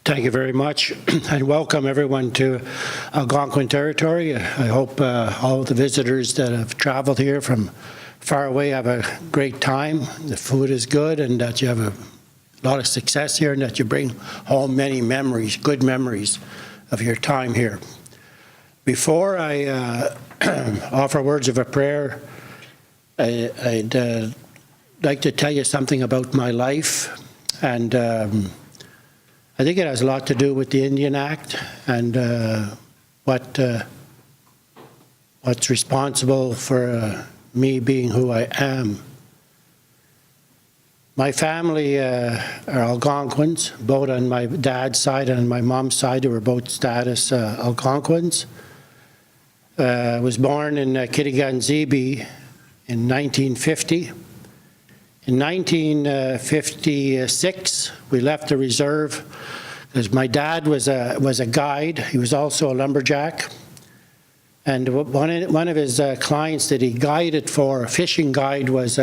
Thank you very much, and welcome everyone to Algonquin territory. I hope all the visitors that have traveled here from far away have a great time. The food is good, and that you have a lot of success here, and that you bring home many memories, good memories of your time here. Before I offer words of a prayer, I'd like to tell you something about my life, and I think it has a lot to do with the Indian Act and what's responsible for me being who I am. My family are Algonquins, both on my dad's side and on my mom's side. They were both status Algonquins. I was born in Kitigan, Zibi in 1950. In 1956, we left the reserve because my dad was a guide. He was also a lumberjack. And one of his clients that he guided for, a fishing guide, was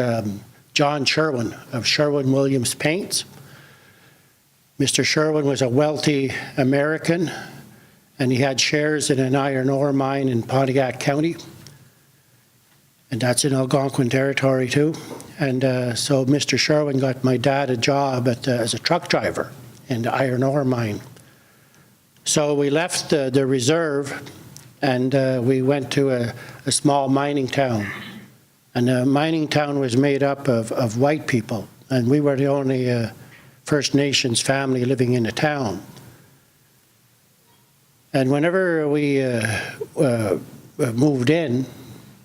John Sherwin of Sherwin-Williams Paints. Mr. Sherwin was a wealthy American, and he had shares in an iron ore mine in Pontiac County. And that's in Algonquin territory too. And so Mr. Sherwin got my dad a job as a truck driver in the iron ore mine. So we left the reserve, and we went to a small mining town. And the mining town was made up of white people, and we were the only First Nations family living in the town. And whenever we moved in,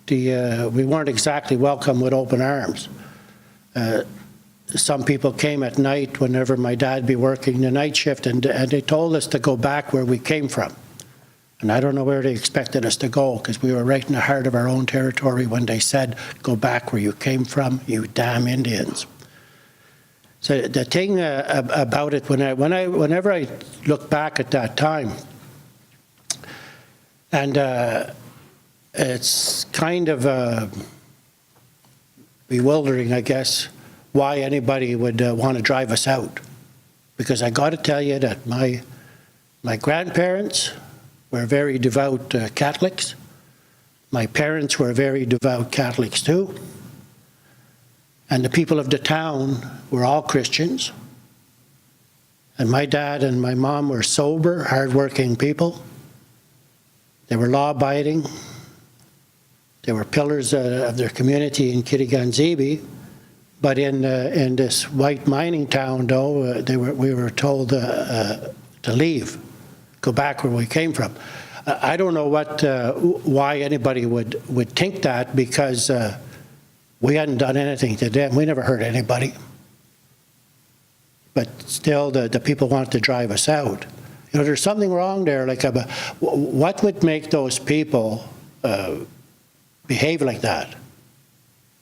we weren't exactly welcome with open arms. Some people came at night whenever my dad be working the night shift, and they told us to go back where we came from. And I don't know where they expected us to go, because we were right in the heart of our own territory when they said, go back where you came from, you damn Indians. So the thing about it, whenever I look back at that time, and it's kind of bewildering, I guess, why anybody would want to drive us out. Because I got to tell you that my grandparents were very devout Catholics. My parents were very devout Catholics too. And the people of the town were all Christians. And my dad and my mom were sober, hardworking people. They were law-abiding. They were pillars of their community in Kitigan, Zibi. But in this white mining town, though, we were told to leave, go back where we came from. I don't know why anybody would think that, because we hadn't done anything to them. We never hurt anybody. But still, the people wanted to drive us out. You know, there's something wrong there. Like, what would make those people behave like that?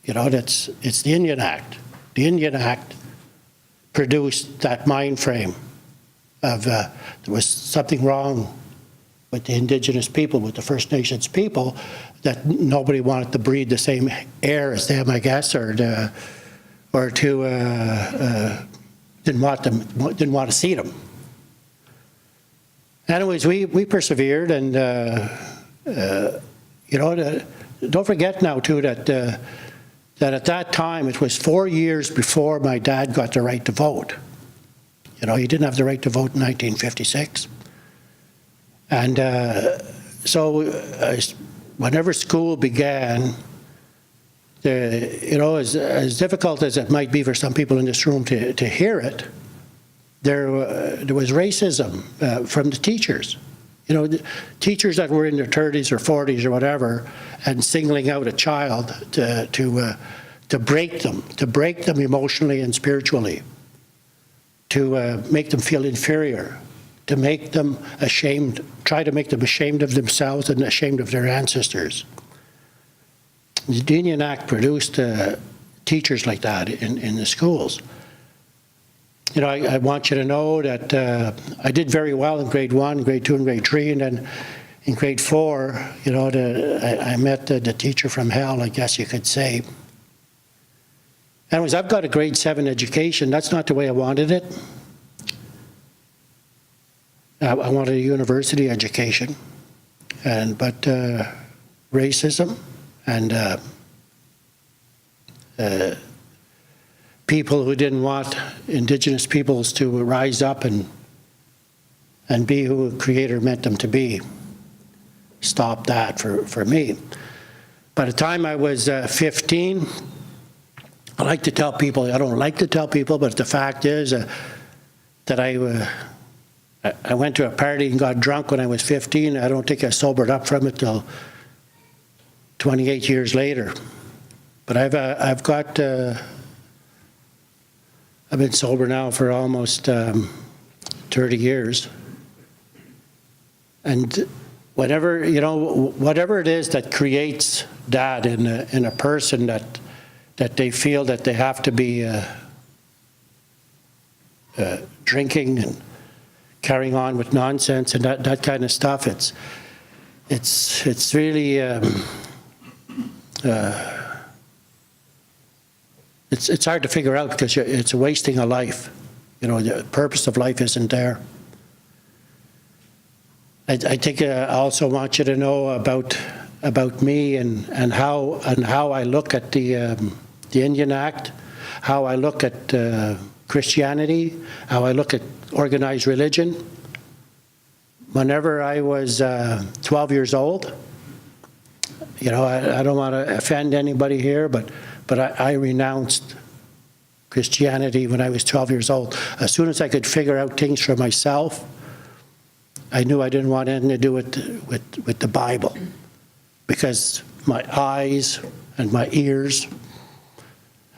You know, it's the Indian Act. The Indian Act produced that mind frame of there was something wrong with the Indigenous people, with the First Nations people, that nobody wanted to breathe the same air as them, I guess, didn't want to see them. Anyways, we persevered, and you know, don't forget now too that at that time it was 4 years before my dad got the right to vote. You know, he didn't have the right to vote in 1956, and so whenever school began, you know, as difficult as it might be for some people in this room to hear it, there was racism from the teachers. You know, the teachers that were in their 30s or 40s or whatever, and singling out a child to break them emotionally and spiritually, to make them feel inferior, to make them ashamed, try to make them ashamed of themselves and ashamed of their ancestors. The Indian Act produced teachers like that in the schools. You know, I want you to know that I did very well in grade 1, grade 2, and grade 3, and then in grade 4, you know, I met the teacher from hell, I guess you could say. Anyways, I've got a grade 7 education. That's not the way I wanted it. I wanted a university education, but racism and people who didn't want Indigenous peoples to rise up and be who the Creator meant them to be stopped that for me. By the time I was 15, I like to tell people, I don't like to tell people, but the fact is that I went to a party and got drunk when I was 15. I don't think I sobered up from it till 28 years later. But I've been sober now for almost 30 years. And whatever it is that creates that in a person that they feel that they have to be drinking and carrying on with nonsense and that kind of stuff, it's really it's hard to figure out because it's wasting a life. The purpose of life isn't there. I think I also want you to know about me and how I look at the Indian Act, how I look at Christianity, how I look at organized religion. Whenever I was 12 years old, I don't want to offend anybody here, but I renounced Christianity when I was 12 years old. As soon as I could figure out things for myself, I knew I didn't want anything to do with the Bible, because my eyes and my ears,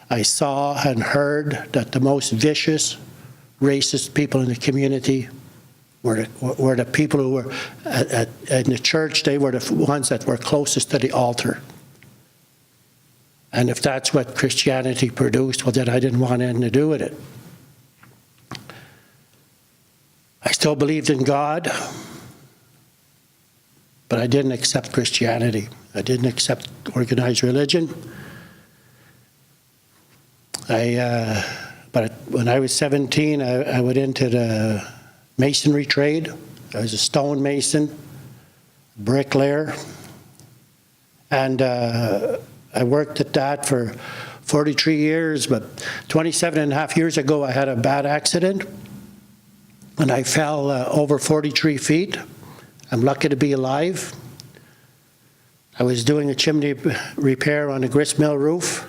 I saw and heard that the most vicious, racist people in the community were the people who were in the church. They were the ones that were closest to the altar. And if that's what Christianity produced, well, then I didn't want anything to do with it. I still believed in God, but I didn't accept Christianity. I didn't accept organized religion. But when I was 17, I went into the masonry trade. I was a stone mason, bricklayer, and I worked at that for 43 years, but 27 and a half years ago, I had a bad accident, and I fell over 43 feet. I'm lucky to be alive. I was doing a chimney repair on a grist mill roof,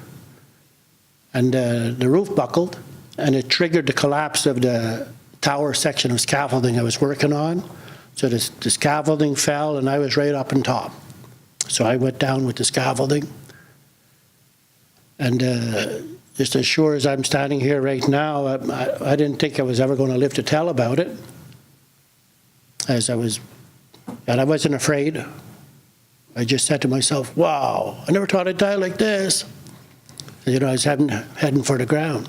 and the roof buckled, and it triggered the collapse of the tower section of scaffolding I was working on. So the scaffolding fell, and I was right up on top. So I went down with the scaffolding. And just as sure as I'm standing here right now, I didn't think I was ever going to live to tell about it. And I wasn't afraid. I just said to myself, wow, I never thought I'd die like this. I was heading for the ground.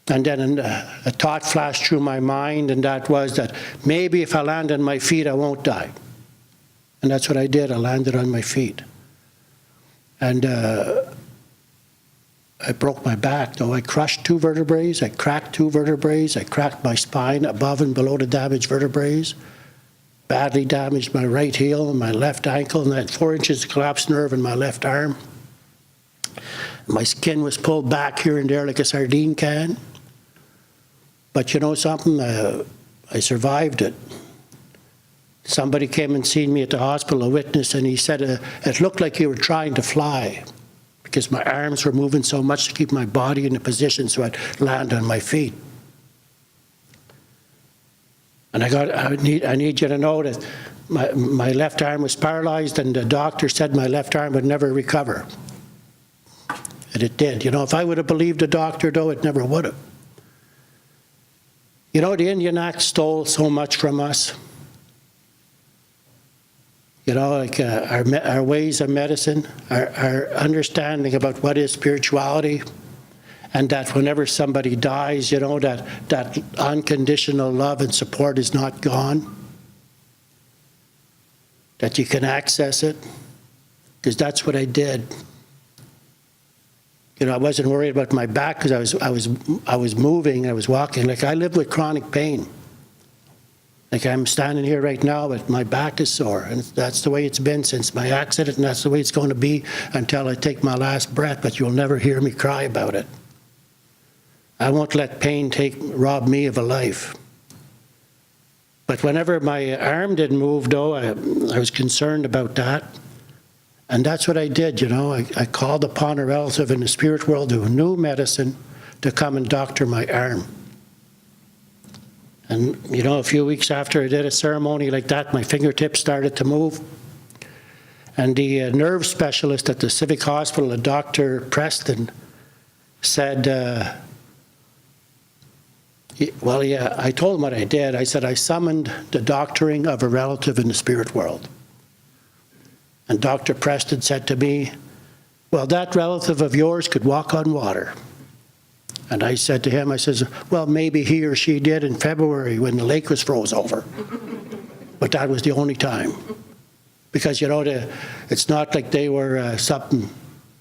And then a thought flashed through my mind, and that was that maybe if I land on my feet, I won't die. And that's what I did. I landed on my feet. And I broke my back, though. I crushed 2 vertebrae. I cracked 2 vertebrae. I cracked my spine above and below the damaged vertebrae. Badly damaged my right heel and my left ankle, and I had 4 inches of collapsed nerve in my left arm. My skin was pulled back here and there like a sardine can. But you know something? I survived it. Somebody came and seen me at the hospital, a witness, and he said it looked like you were trying to fly because my arms were moving so much to keep my body in a position so I'd land on my feet. And I need you to know that my left arm was paralyzed, and the doctor said my left arm would never recover. And it did. If I would have believed the doctor, though, it never would have. The Indian Act stole so much from us. Like our ways of medicine, our understanding about what is spirituality, and that whenever somebody dies, that unconditional love and support is not gone, that you can access it, because that's what I did. I wasn't worried about my back because I was moving, I was walking. Like, I live with chronic pain. Like I'm standing here right now, but my back is sore, and that's the way it's been since my accident, and that's the way it's going to be until I take my last breath, but you'll never hear me cry about it. I won't let pain rob me of a life. But whenever my arm didn't move, though, I was concerned about that. And that's what I did, you know. I called upon a relative in the spirit world who knew medicine to come and doctor my arm. And, you know, a few weeks after I did a ceremony like that, my fingertips started to move. And the nerve specialist at the Civic Hospital, Dr. Preston, said, well, yeah, I told him what I did. I said, I summoned the doctoring of a relative in the spirit world. And Dr. Preston said to me, well, that relative of yours could walk on water. And I said to him, I says, well, maybe he or she did in February when the lake was froze over. But that was the only time. Because, you know, it's not like they were something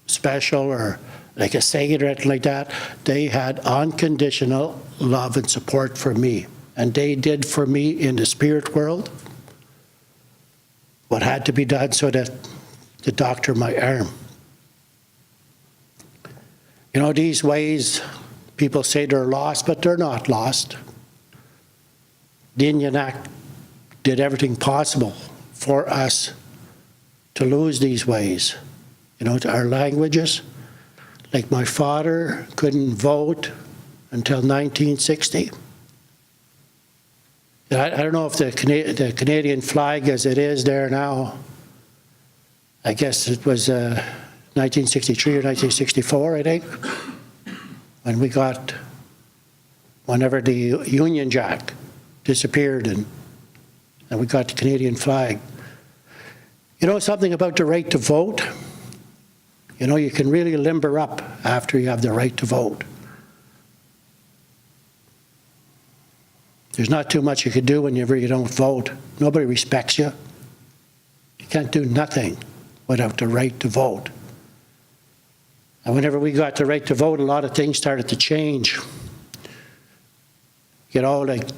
special or like a saint or anything like that. They had unconditional love and support for me. And they did for me in the spirit world what had to be done so that to doctor my arm. You know, these ways, people say they're lost, but they're not lost. The Indian Act did everything possible for us to lose these ways. You know, our languages, like my father couldn't vote until 1960. I don't know if the Canadian flag as it is there now, I guess it was 1963 or 1964, I think, when we got, whenever the Union Jack disappeared and we got the Canadian flag. You know something about the right to vote? You know, you can really limber up after you have the right to vote. There's not too much you can do whenever you don't vote. Nobody respects you. You can't do nothing without the right to vote. And whenever we got the right to vote, a lot of things started to change. You know, like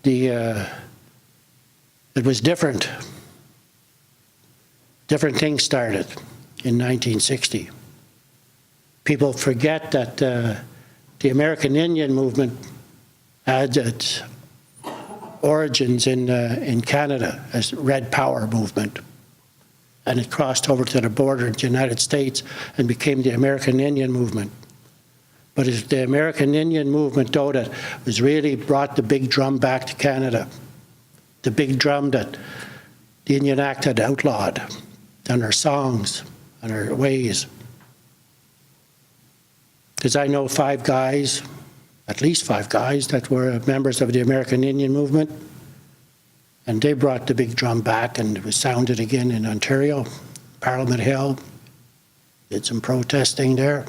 it was different. Different things started in 1960. People forget that the American Indian movement had its origins in Canada as Red Power movement. And it crossed over to the border in the United States and became the American Indian movement. But it's the American Indian movement, though, that was really brought the big drum back to Canada. The big drum that the Indian Act had outlawed, and our songs and our ways. Because I know 5 guys, at least 5 guys, that were members of the American Indian movement. And they brought the big drum back, and it was sounded again in Ontario, Parliament Hill. Did some protesting there.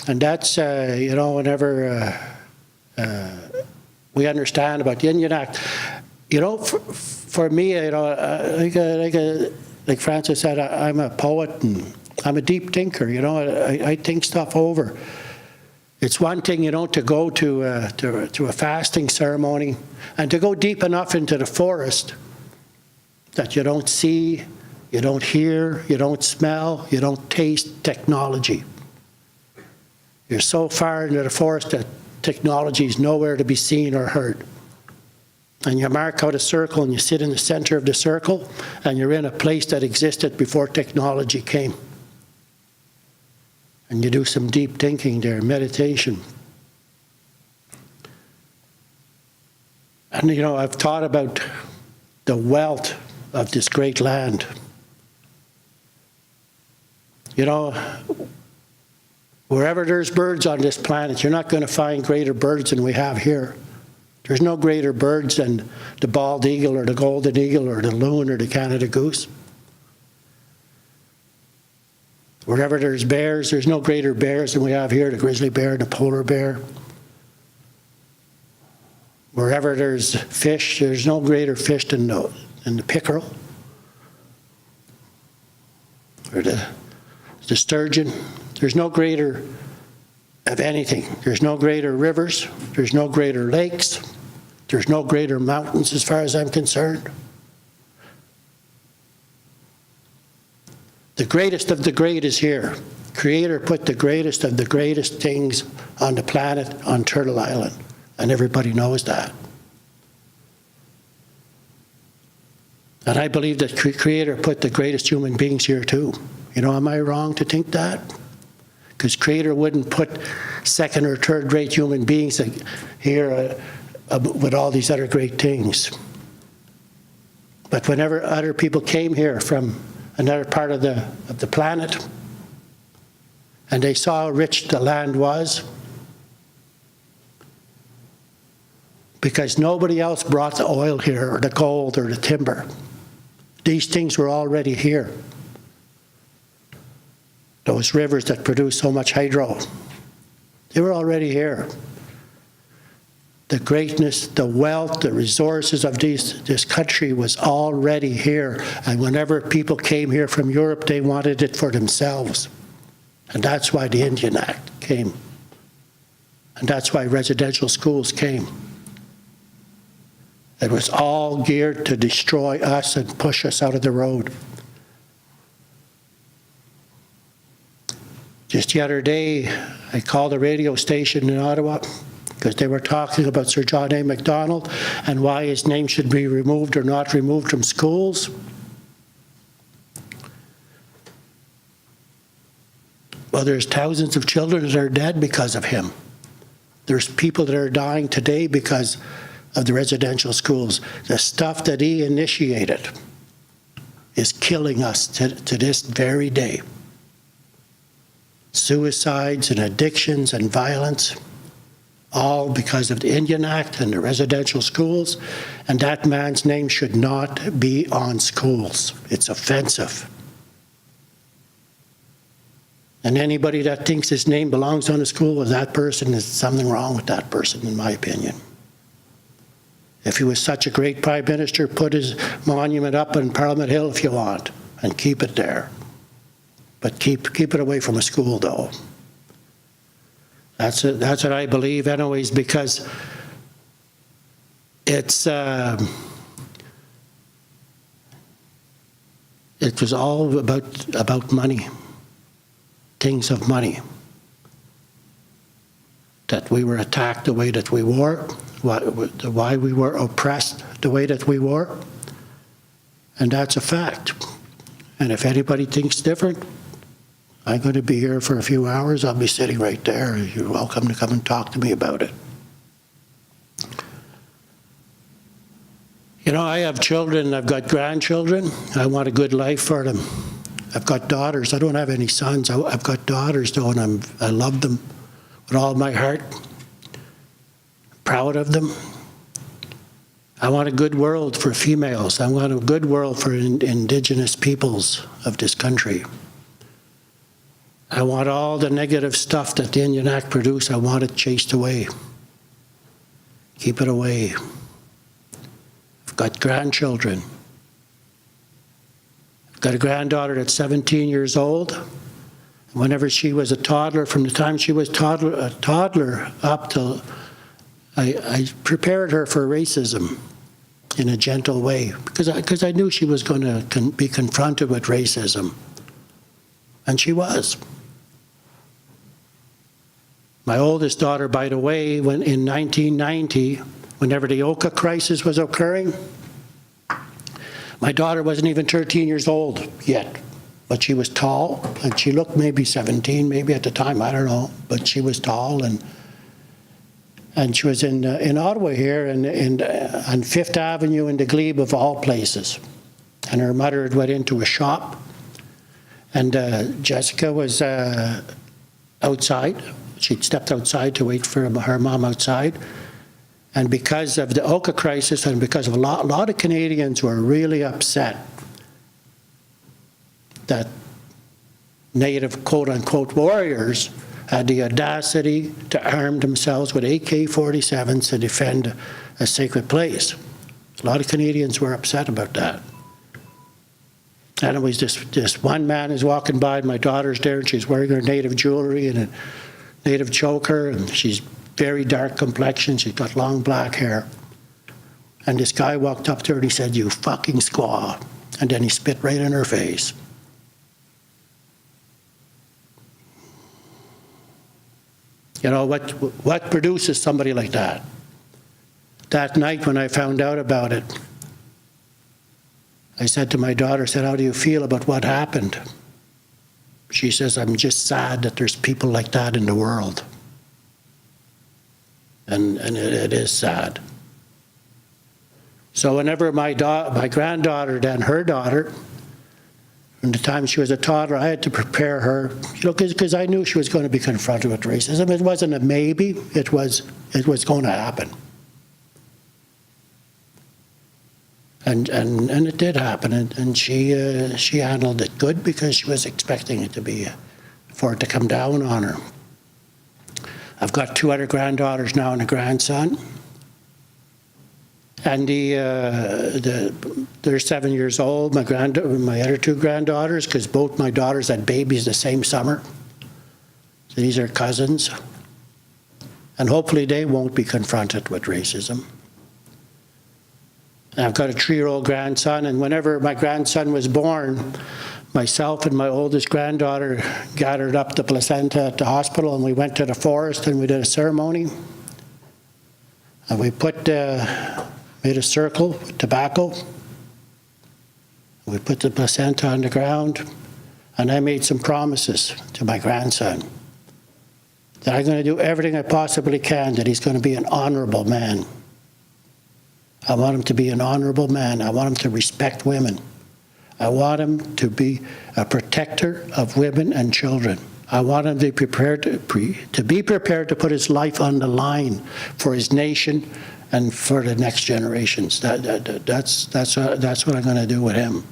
And that's, you know, whenever we understand about the Indian Act, you know, for me, you know, like Francis said, I'm a poet and I'm a deep thinker, you know, I think stuff over. It's one thing, you know, to go to a fasting ceremony and to go deep enough into the forest that you don't see, you don't hear, you don't smell, you don't taste technology. You're so far into the forest that technology is nowhere to be seen or heard. And you mark out a circle and you sit in the center of the circle and you're in a place that existed before technology came. And you do some deep thinking there, meditation. And, you know, I've thought about the wealth of this great land. You know, wherever there's birds on this planet, you're not going to find greater birds than we have here. There's no greater birds than the bald eagle or the golden eagle or the loon or the Canada goose. Wherever there's bears, there's no greater bears than we have here, the grizzly bear and the polar bear. Wherever there's fish, there's no greater fish than the pickerel or the sturgeon. There's no greater of anything. There's no greater rivers. There's no greater lakes. There's no greater mountains as far as I'm concerned. The greatest of the great is here. Creator put the greatest of the greatest things on the planet on Turtle Island, and everybody knows that. And I believe that Creator put the greatest human beings here too. You know, am I wrong to think that? Because Creator wouldn't put second or third rate human beings here with all these other great things. But whenever other people came here from another part of the planet, and they saw how rich the land was, because nobody else brought the oil here, or the gold, or the timber. These things were already here. Those rivers that produce so much hydro, they were already here. The greatness, the wealth, the resources of this country was already here. And whenever people came here from Europe, they wanted it for themselves. And that's why the Indian Act came. And that's why residential schools came. It was all geared to destroy us and push us out of the road. Just the other day, I called a radio station in Ottawa because they were talking about Sir John A. Macdonald and why his name should be removed or not removed from schools. Well, there's thousands of children that are dead because of him. There's people that are dying today because of the residential schools. The stuff that he initiated is killing us to this very day. Suicides and addictions and violence, all because of the Indian Act and the residential schools, and that man's name should not be on schools. It's offensive. And anybody that thinks his name belongs on a school, well, that person, is something wrong with that person, in my opinion. If he was such a great Prime Minister, put his monument up on Parliament Hill if you want, and keep it there. But keep it away from a school, though. That's what I believe, anyways, because it was all about money, things of money. That we were attacked the way that we were, why we were oppressed the way that we were, and that's a fact. And if anybody thinks different, I'm going to be here for a few hours. I'll be sitting right there. You're welcome to come and talk to me about it. You know, I have children. I've got grandchildren. I want a good life for them. I've got daughters. I don't have any sons. I've got daughters, though, and I love them with all my heart. I'm proud of them. I want a good world for females. I want a good world for Indigenous peoples of this country. I want all the negative stuff that the Indian Act produced, I want it chased away. Keep it away. I've got grandchildren. I've got a granddaughter that's 17 years old. Whenever she was a toddler, from the time she was a toddler up till I prepared her for racism in a gentle way, because I knew she was going to be confronted with racism. And she was. My oldest daughter, by the way, when in 1990, whenever the Oka crisis was occurring, my daughter wasn't even 13 years old yet, but she was tall, and she looked maybe 17, maybe at the time, I don't know, but she was tall, and she was in Ottawa here, on Fifth Avenue in the Glebe of all places, and her mother had went into a shop. And Jessica was outside. She'd stepped outside to wait for her mom outside. And because of the Oka crisis and because of a lot of Canadians were really upset that Native quote-unquote warriors had the audacity to arm themselves with AK-47s to defend a sacred place. A lot of Canadians were upset about that. And it was this one man is walking by, and my daughter's there, and she's wearing her native jewelry and a native choker, and she's very dark complexion. She's got long black hair. And this guy walked up to her and he said, "You fucking squaw." And then he spit right in her face. You know, what produces somebody like that? That night when I found out about it, I said to my daughter, "How do you feel about what happened?" She says, "I'm just sad that there's people like that in the world." And it is sad. So whenever my granddaughter, then her daughter, from the time she was a toddler, I had to prepare her, you know, because I knew she was going to be confronted with racism. It wasn't a maybe, it was going to happen. And it did happen, and she handled it good because she was expecting it for it to come down on her. I've got 2 other granddaughters now and a grandson. And they're 7 years old, my other 2 granddaughters, because both my daughters had babies the same summer. So these are cousins. And hopefully they won't be confronted with racism. And I've got a 3-year-old grandson, and whenever my grandson was born, myself and my oldest granddaughter gathered up the placenta at the hospital, and we went to the forest and we did a ceremony. And we made a circle with tobacco. We put the placenta on the ground, and I made some promises to my grandson that I'm going to do everything I possibly can, that he's going to be an honorable man. I want him to be an honorable man. I want him to respect women. I want him to be a protector of women and children. I want him to be prepared to put his life on the line for his nation and for the next generations. That's what I'm going to do with him.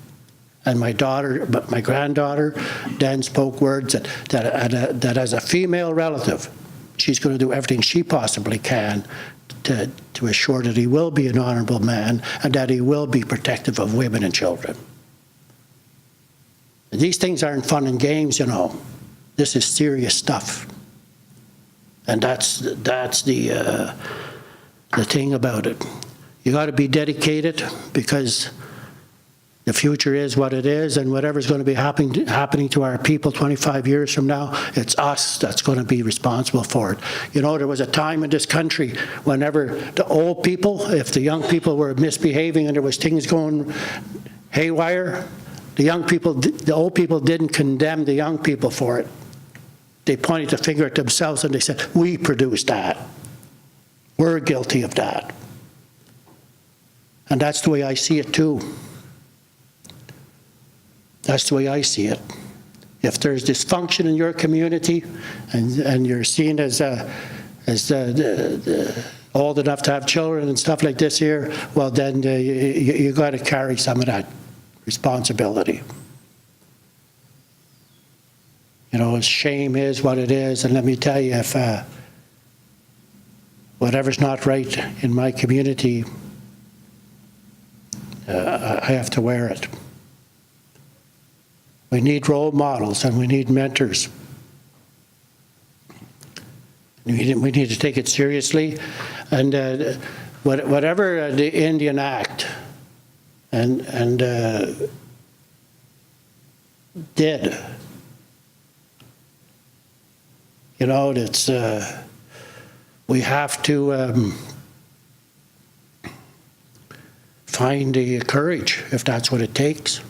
And my granddaughter, then spoke words that as a female relative, she's going to do everything she possibly can to assure that he will be an honorable man and that he will be protective of women and children. These things aren't fun and games, you know. This is serious stuff. And that's the thing about it. You got to be dedicated, because the future is what it is, and whatever's going to be happening to our people 25 years from now, it's us that's going to be responsible for it. You know, there was a time in this country whenever the old people, if the young people were misbehaving and there was things going haywire, the old people didn't condemn the young people for it. They pointed the finger at themselves and they said, "We produced that. We're guilty of that." And that's the way I see it too. That's the way I see it. If there's dysfunction in your community and you're seen as old enough to have children and stuff like this here, well then you got to carry some of that responsibility. You know, shame is what it is, and let me tell you, if whatever's not right in my community, I have to wear it. We need role models and we need mentors. We need to take it seriously, and whatever the Indian Act and did, you know, it's we have to find the courage, if that's what it takes,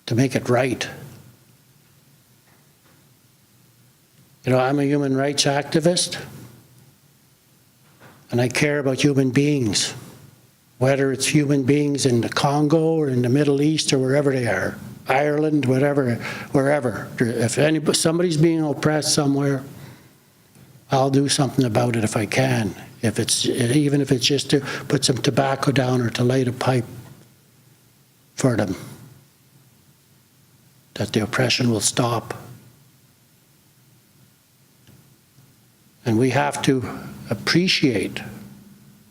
to make it right. You know, I'm a human rights activist, and I care about human beings, whether it's human beings in the Congo or in the Middle East or wherever they are, Ireland, whatever, wherever. If somebody's being oppressed somewhere, I'll do something about it if I can. Even if it's just to put some tobacco down or to light a pipe for them, that the oppression will stop. And we have to appreciate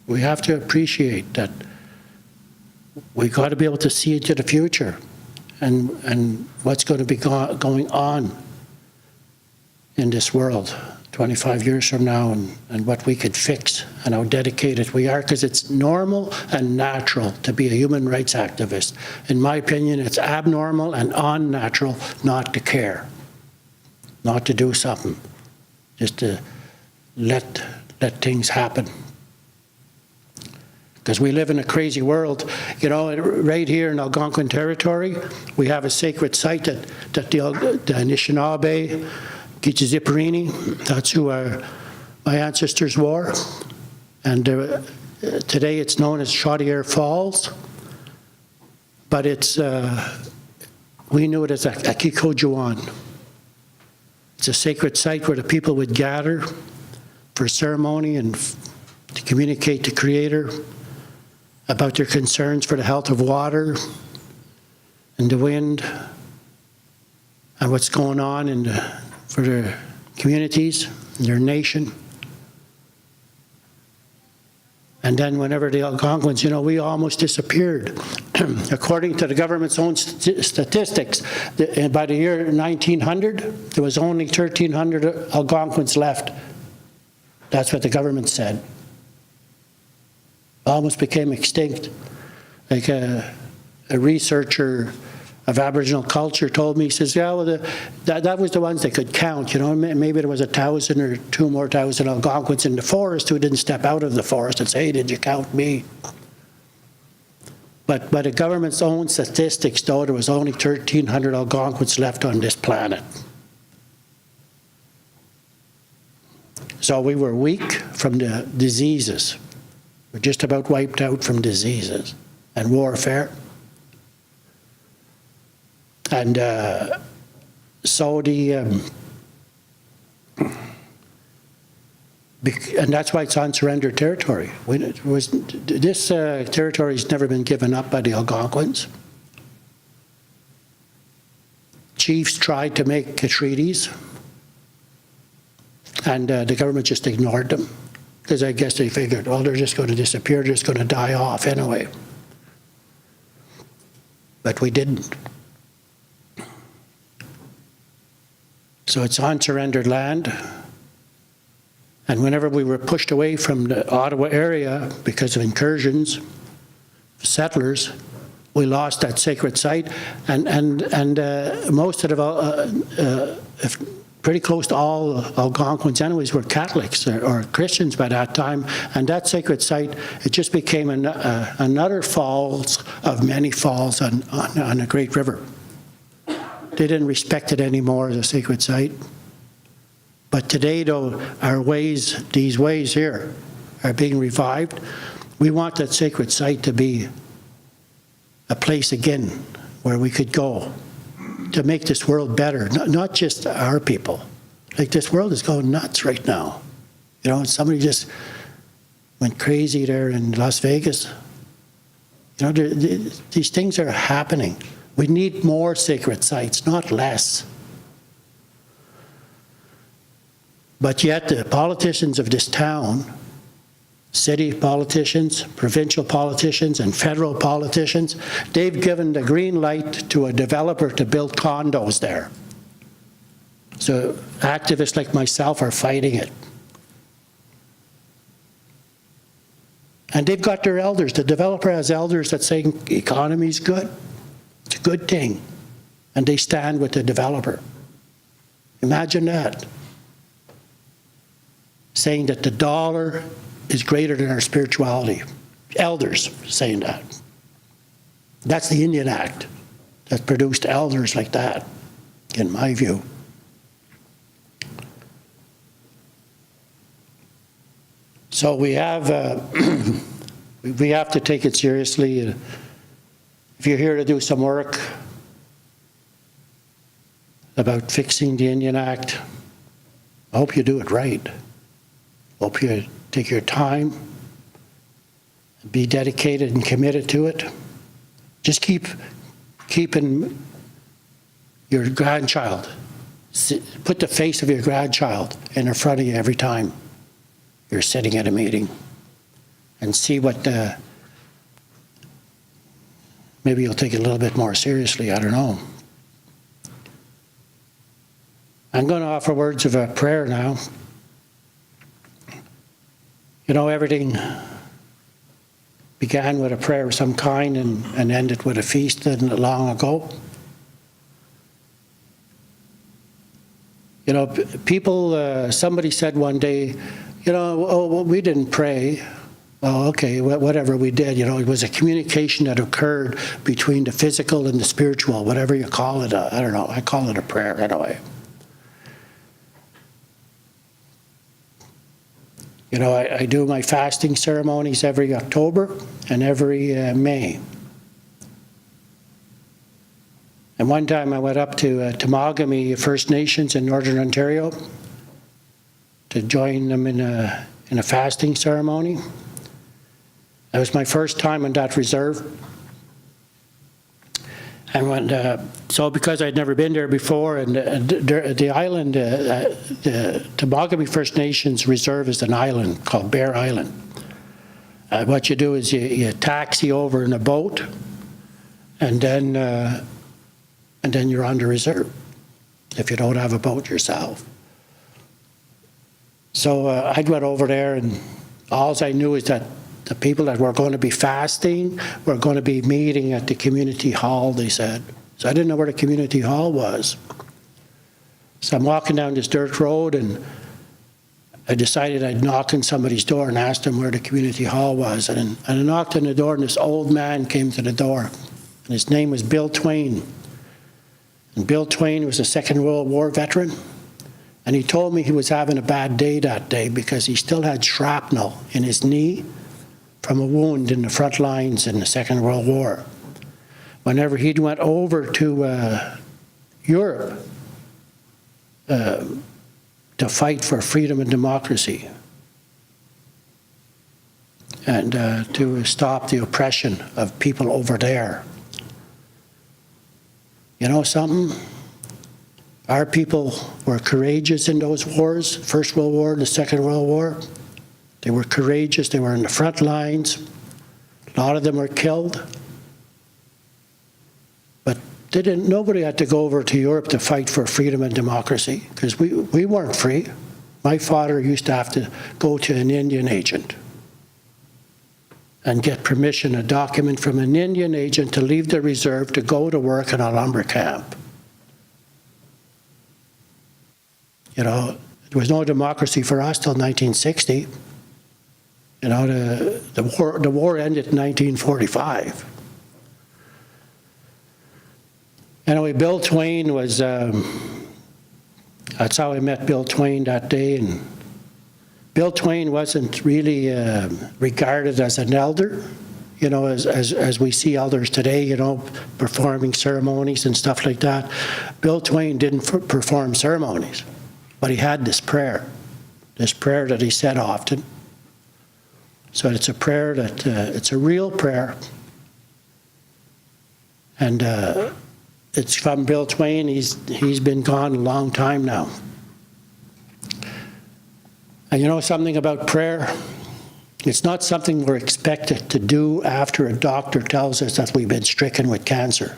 that we got to be able to see into the future and what's going to be going on in this world. 25 years from now and what we could fix and how dedicated we are, because it's normal and natural to be a human rights activist. In my opinion, it's abnormal and unnatural not to care, not to do something, just to let things happen. Because we live in a crazy world. You know, right here in Algonquin territory, we have a sacred site that the Anishinaabe, Gitchisiparini, that's who my ancestors were. And today it's known as Chaudière Falls. But it's, we knew it as Akikojuan. It's a sacred site where the people would gather for ceremony and to communicate to Creator about their concerns for the health of water and the wind and what's going on for their communities, their nation. And then whenever the Algonquins, you know, we almost disappeared. According to the government's own statistics, by the year 1900, there was only 1,300 Algonquins left. That's what the government said. Almost became extinct. Like a researcher of Aboriginal culture told me, he says, yeah, well, that was the ones they could count. You know, maybe there was 1,000 or 2,000 more Algonquins in the forest who didn't step out of the forest and say, hey, did you count me? But by the government's own statistics, though, there was only 1,300 Algonquins left on this planet. So we were weak from the diseases. We're just about wiped out from diseases and warfare. And so and that's why it's unsurrendered territory. This territory has never been given up by the Algonquins. Chiefs tried to make treaties, and the government just ignored them, because I guess they figured, well, they're just going to disappear, they're just going to die off anyway. But we didn't. So it's unsurrendered land. And whenever we were pushed away from the Ottawa area because of incursions, settlers, we lost that sacred site. And most of the, pretty close to all Algonquins anyways were Catholics or Christians by that time. And that sacred site, it just became another falls of many falls on a great river. They didn't respect it anymore as a sacred site. But today, though, these ways here are being revived. We want that sacred site to be a place again where we could go to make this world better, not just our people. Like, this world is going nuts right now. You know, somebody just went crazy there in Las Vegas. You know, these things are happening. We need more sacred sites, not less. But yet the politicians of this town, city politicians, provincial politicians, and federal politicians, they've given the green light to a developer to build condos there. So activists like myself are fighting it. And they've got their elders. The developer has elders that say the economy's good. It's a good thing. And they stand with the developer. Imagine that. Saying that the dollar is greater than our spirituality. Elders saying that. That's the Indian Act that produced elders like that, in my view. So we have to take it seriously. If you're here to do some work about fixing the Indian Act, I hope you do it right. I hope you take your time, be dedicated and committed to it. Just keeping your grandchild, put the face of your grandchild in front of you every time you're sitting at a meeting, and see what maybe you'll take it a little bit more seriously, I don't know. I'm going to offer words of a prayer now. You know, everything began with a prayer of some kind and ended with a feast long ago. You know, people, somebody said one day, you know, oh, well, we didn't pray. Well, okay, whatever we did, you know, it was a communication that occurred between the physical and the spiritual, whatever you call it. I don't know, I call it a prayer anyway. You know, I do my fasting ceremonies every October and every May. And one time I went up to Temagami First Nations in Northern Ontario to join them in a fasting ceremony. That was my first time on that reserve. And when, so because I'd never been there before, and the island, the Temagami First Nations Reserve is an island called Bear Island. What you do is you taxi over in a boat, and then you're on the reserve if you don't have a boat yourself. So I went over there, and all I knew is that the people that were going to be fasting were going to be meeting at the community hall, they said. So I didn't know where the community hall was. So I'm walking down this dirt road, and I decided I'd knock on somebody's door and ask them where the community hall was. And I knocked on the door, and this old man came to the door. And his name was Bill Twain. And Bill Twain was a Second World War veteran. And he told me he was having a bad day that day because he still had shrapnel in his knee from a wound in the front lines in the Second World War. Whenever he'd went over to Europe to fight for freedom and democracy and to stop the oppression of people over there. You know something? Our people were courageous in those wars, First World War, the Second World War. They were courageous, they were in the front lines. A lot of them were killed. But nobody had to go over to Europe to fight for freedom and democracy, because we weren't free. My father used to have to go to an Indian agent and get permission, a document from an Indian agent to leave the reserve to go to work in a lumber camp. You know, there was no democracy for us till 1960. You know, the war ended in 1945. Anyway, Bill Twain was, that's how I met Bill Twain that day. And Bill Twain wasn't really regarded as an elder, you know, as we see elders today, you know, performing ceremonies and stuff like that. Bill Twain didn't perform ceremonies, but he had this prayer that he said often. So it's a prayer that, it's a real prayer. And it's from Bill Twain. He's been gone a long time now. And you know something about prayer? It's not something we're expected to do after a doctor tells us that we've been stricken with cancer.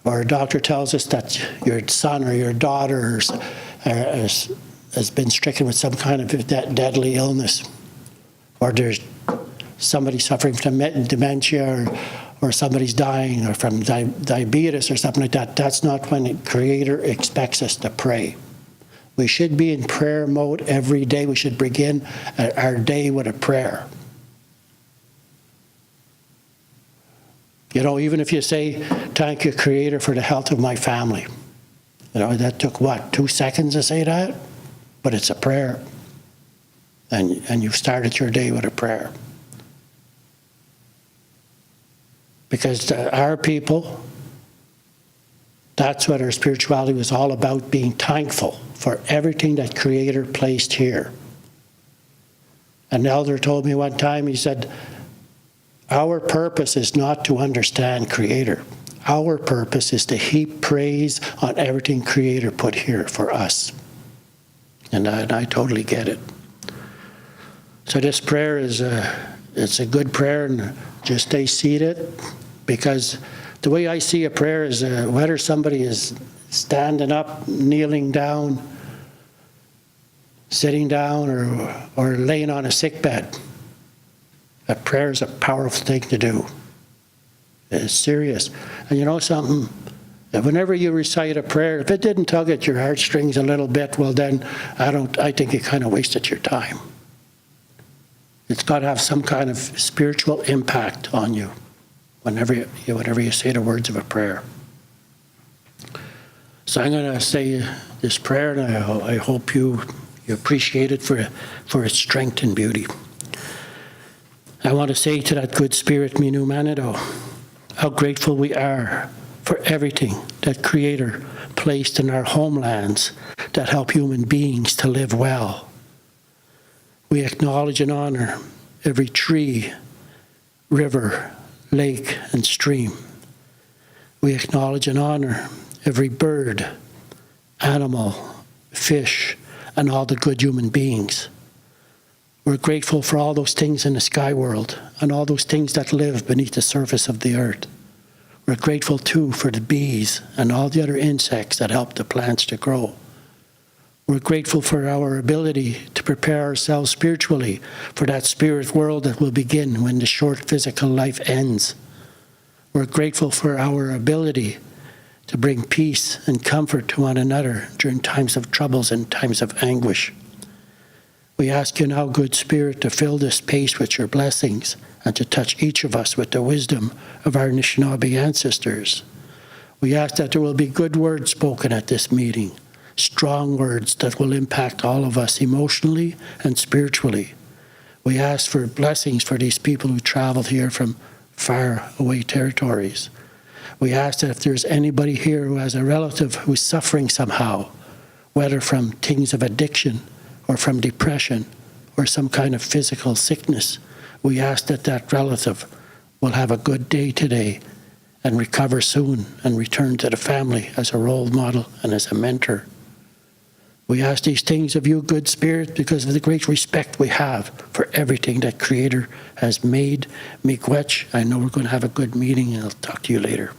Or a doctor tells us that your son or your daughter has been stricken with some kind of deadly illness. Or there's somebody suffering from dementia, or somebody's dying, or from diabetes or something like that. That's not when the Creator expects us to pray. We should be in prayer mode every day. We should begin our day with a prayer. You know, even if you say, thank you, Creator, for the health of my family. You know, that took, what, 2 seconds to say that? But it's a prayer. And you've started your day with a prayer. Because our people, that's what our spirituality was all about, being thankful for everything that Creator placed here. An elder told me one time, he said, our purpose is not to understand Creator. Our purpose is to heap praise on everything Creator put here for us. And I totally get it. So this prayer is it's a good prayer, and just stay seated, because the way I see a prayer is whether somebody is standing up, kneeling down, sitting down or laying on a sick bed. That prayer is a powerful thing to do. It's serious. And you know something? Whenever you recite a prayer, if it didn't tug at your heartstrings a little bit, well then, I think you kind of wasted your time. It's got to have some kind of spiritual impact on you whenever you say the words of a prayer. So I'm going to say this prayer, and I hope you appreciate it for its strength and beauty. I want to say to that good spirit, Minu Manido, how grateful we are for everything that Creator placed in our homelands that help human beings to live well. We acknowledge and honor every tree, river, lake, and stream. We acknowledge and honor every bird, animal, fish, and all the good human beings. We're grateful for all those things in the sky world and all those things that live beneath the surface of the earth. We're grateful too for the bees and all the other insects that help the plants to grow. We're grateful for our ability to prepare ourselves spiritually for that spirit world that will begin when the short physical life ends. We're grateful for our ability to bring peace and comfort to one another during times of troubles and times of anguish. We ask you now, good spirit, to fill this space with your blessings and to touch each of us with the wisdom of our Anishinaabe ancestors. We ask that there will be good words spoken at this meeting, strong words that will impact all of us emotionally and spiritually. We ask for blessings for these people who traveled here from far away territories. We ask that if there's anybody here who has a relative who's suffering somehow, whether from things of addiction or from depression or some kind of physical sickness, we ask that that relative will have a good day today and recover soon and return to the family as a role model and as a mentor. We ask these things of you, good spirit, because of the great respect we have for everything that Creator has made. Miigwech, I know we're going to have a good meeting, and I'll talk to you later.